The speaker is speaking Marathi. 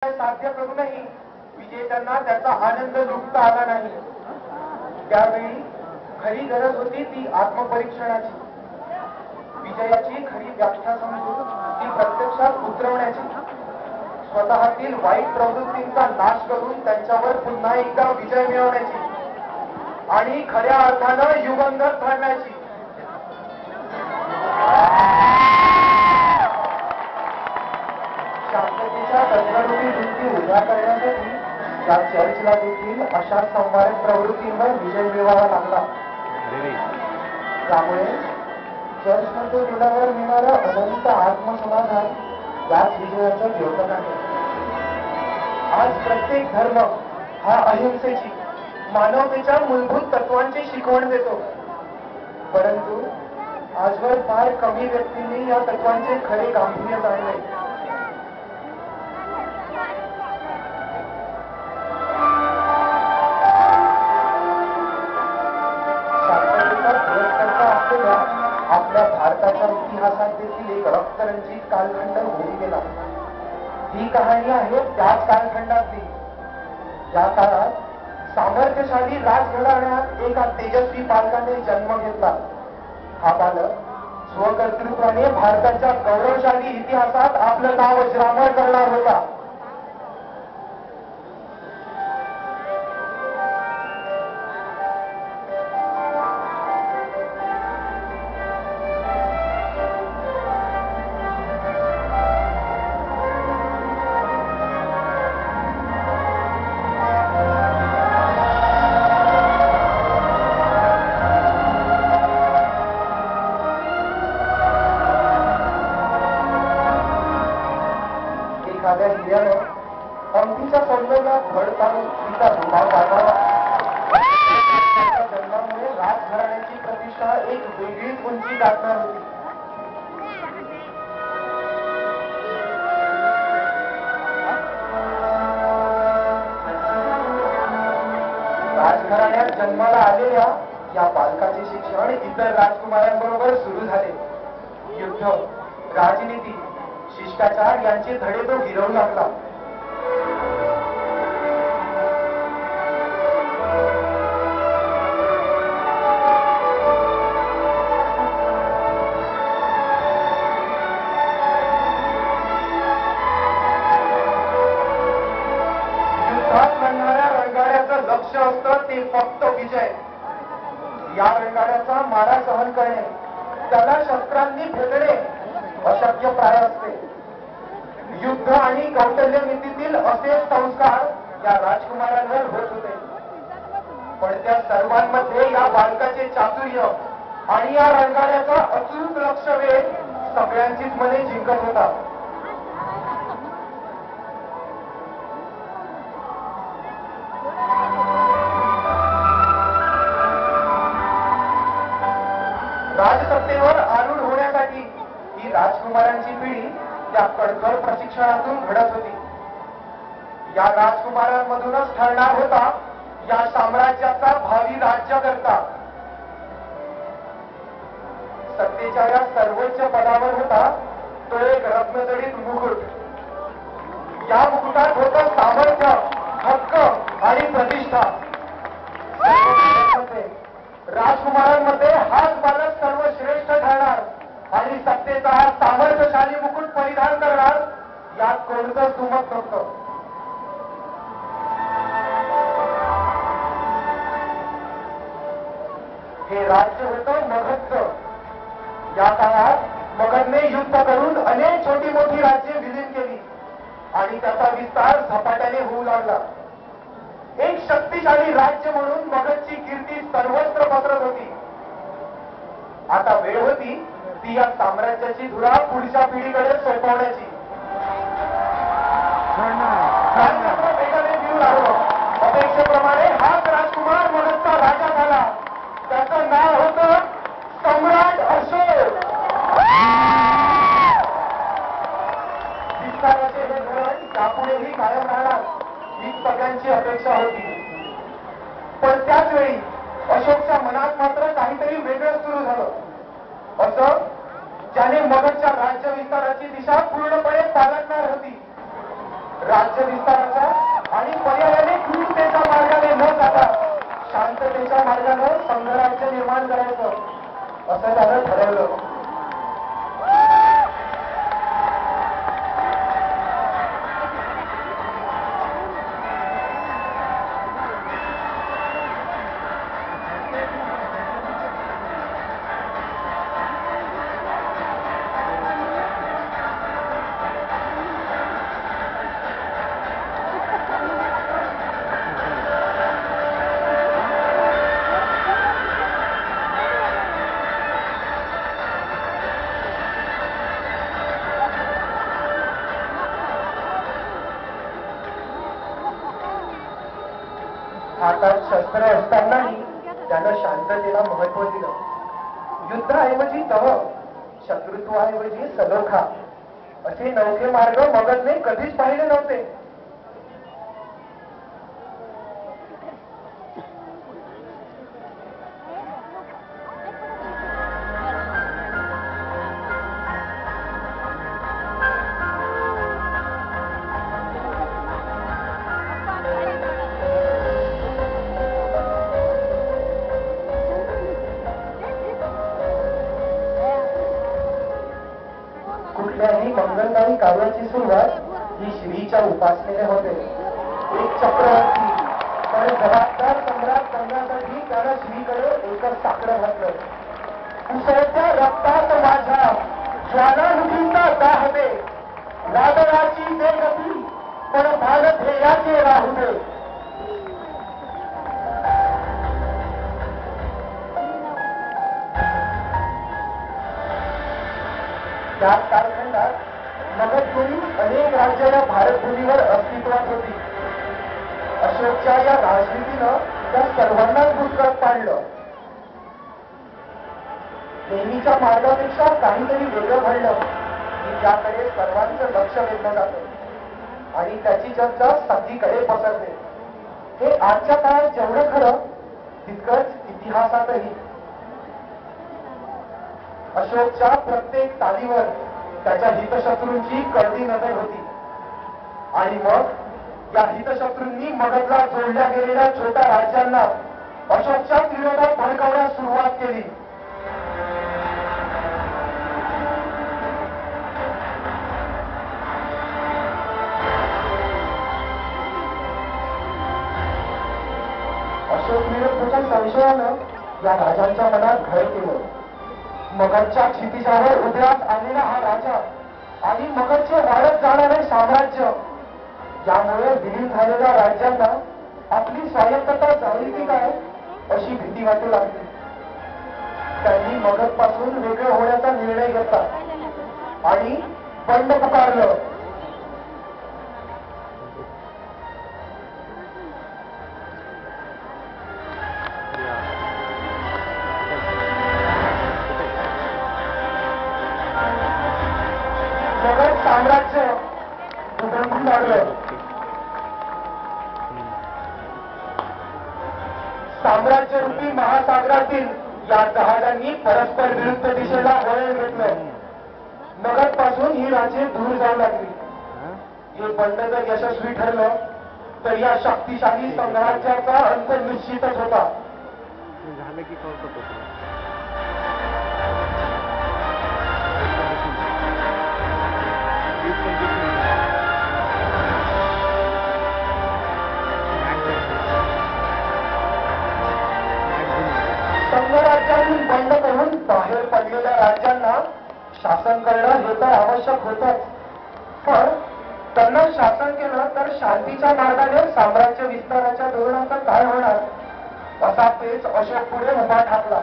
साध्य करूनही विजेत्यांना त्याचा आनंद लुटता आला नाही. त्यावेळी खरी गरज होती ती आत्मपरीक्षणाची. विजयाची खरी व्याख्या समजून ती प्रत्यक्षात उतरवण्याची. स्वतःतील वाईट प्रवृत्तींचा नाश करून त्यांच्यावर पुन्हा एकदा विजय मिळवण्याची आणि खऱ्या अर्थानं युगंधर ठरण्याची. शांततेच्या तत्वरूपी वृत्ती उभ्या करण्यासाठी या चर्चला देखील अशा संवारक प्रवृत्तींवर विजय मिळवावा लागला. त्यामुळे चर्चमध्ये गेल्यावर मिळणारं अनंत आत्मसमाधान याच विजयाचं द्योतक आहे. आज प्रत्येक धर्म हा अहिंसेची, मानवतेच्या मूलभूत तत्वांची शिकवण देतो. परंतु आजवर फार कमी व्यक्तींनी या तत्वांचे खरे गांभीर्य जाणले. आपल्या भारताच्या इतिहासात देखील एक रक्तरंजित कालखंड होऊन गेला. ही कहाणी आहे त्याच कालखंडातली. या काळात सामर्थ्यशाली राजघराण्यात एका तेजस्वी बालकाने जन्म घेतला. हा बालक स्वकर्तृत्वाने भारताच्या गौरवशाली इतिहासात आपलं नाव अजरामर करणार होता. एखाद्या हिऱ्यानं अंगठीच्या सौंदर्यात भर पाडून तिचा रुबाब वाढवावा. जन्मामुळे राजघराण्याची प्रतिष्ठा एक वेगळीच उंची गाठणार होती. राजघराण्यात जन्माला आलेल्या या बालकाचे शिक्षण इतर राजकुमारांबरोबर सुरू झाले. युद्ध, राजनीती, शिष्टाचार यांचे धडे तो गिरवू लागला. युद्धात लढणाऱ्या रणगाड्याचं लक्ष असतं ते फक्त विजय. या रणगाड्याचा मारा सहन करणे, त्याला शस्त्रांनी भेटणे अशक्य प्राय असते. युद्ध आणि कौशल्य नीतीतील असे संस्कार या राजकुमारांवर होत होते. पण त्या सर्वांमध्ये या बालकाचे चातुर्य आणि या रणगाड्याचा अचूक लक्ष वेध सगळ्यांचीच मने जिंकत होता. राजसत्तेवर आरूढ होण्यासाठी ही राजकुमारांची पिढी त्या कणखर प्रशिक्षणातून घडत होती. या राजकुमारांमधूनच ठरणार होता या साम्राज्याचा भावी राज्यकर्ता. सत्तेच्या या सर्वोच्च पदावर होता तो एक रत्नजडित मुकुट. या मुकुटात होतं सामर्थ्य, हक्क आणि प्रतिष्ठा. राजकुमारांमध्ये हाच बालक सर्वश्रेष्ठ ठरणार आणि सत्तेचा हा सामर्थ्यशाली मुकुट परिधान करणार यात कोणतंच दुमत नव्हतं. हे राज्य होतं मगधचं. या काळात मगधने युद्ध करून अनेक छोटी मोठी राज्ये विलीन केली आणि त्याचा विस्तार झपाट्याने होऊ लागला. एक शक्तिशाली राज्य म्हणून मगधची कीर्ती सर्वत्र पसरत होती. आता वेळ होती ती या साम्राज्याची धुरा पुढच्या पिढीकडे सोपवण्याची. वेगाने देऊ लागलो. अपेक्षेप्रमाणे हाच राजकुमार मगधचा राजा झाला. त्याचं नाव होतं सम्राट अशोक. विस्ताराचे हे धोरण यापुढेही कायम राहणार हीच सगळ्यांची अपेक्षा होती. पण त्याच वेळी अशोकच्या मनात मात्र काहीतरी वेगळं सुरू झालं. असं ज्याने मगधच्या राज्य विस्ताराची दिशा पूर्णपणे पालटणार होती. राज्य विस्ताराचा आणि पर्यायाने क्रूरतेच्या मार्गाने न जाता शांततेच्या मार्गाने संघराज्य निर्माण करायचं असं त्यानं ठरवलं. हातात शस्त्र असतानाही त्यानं शांततेला महत्व दिलं. युद्धाऐवजी तह, शत्रुत्वाऐवजी सलोखा असे नवखे मार्ग मगधने कधीच पाहिले नव्हते. कुठल्याही मंगलदायी कार्याची सुरुवात ही श्रीच्या उपासनेने होते. एक चक्रवर्ती पण जबाबदार सम्राट करण्यासाठी त्याला श्रीकडे एकच साकडं घातलं. उसळत्या रक्तात माझ्या ज्वालामुखीचा दाह दे, वादळाची दे गती पण भागध्येयाचे राहू दे. त्याच कालखंडात मगधपुरी अनेक राज्य या भारतभूमीवर अस्तित्वात होती. अशोकच्या या राजनीतीनं त्या सर्वांनाच भूतकाळात पाडलं. नेहमीच्या मार्गापेक्षा काहीतरी वेगळं घडलं की त्याकडे सर्वांचं लक्ष वेधलं जातं आणि त्याची चर्चा सगळीकडे पसरते. हे आजच्या काळात जेवढं खरं तितकंच इतिहासातही. अशोकच्या प्रत्येक चालीवर त्याच्या हितशत्रूंची कळती नजर होती आणि मग या हितशत्रूंनी मगधला जोडल्या गेलेल्या छोट्या राज्यांना अशोकच्या विरोधात भडकवण्यास सुरुवात केली. अशोक विरुद्धच्या संशयानं या राजांच्या मनात घर केलं. मगधच्या क्षितिजावर उदयास आलेला हा राजा आणि मगधचे वाढत जाणारे साम्राज्य यामुळे विलीन झालेल्या राज्यांना आपली स्वायत्तता जाईल की काय अशी भीती वाटू लागली. त्यांनी मगध पासून वेगळे होण्याचा निर्णय घेतला आणि बंड पुकारलं. मगध साम्राज्य उभं लागलं. साम्राज्यरूपी महासागरातील या जहाजांनी परस्पर विरुद्ध दिशेला वळण घेतलं. मगध पासून ही राज्ये दूर जाऊ लागली. हे बंड जर यशस्वी ठरलं तर या शक्तिशाली साम्राज्याचा अंत निश्चितच होता. झालं की संघराज्यातून बंड करून बाहेर पडलेल्या राज्यांना शासन करणं हे तर आवश्यक होतच, पण त्यांना शासन केलं तर शांतीच्या मार्गाने साम्राज्य विस्ताराच्या धोरणाचं काय होणार असा पेच अशोक पुढे उभा ठाकला.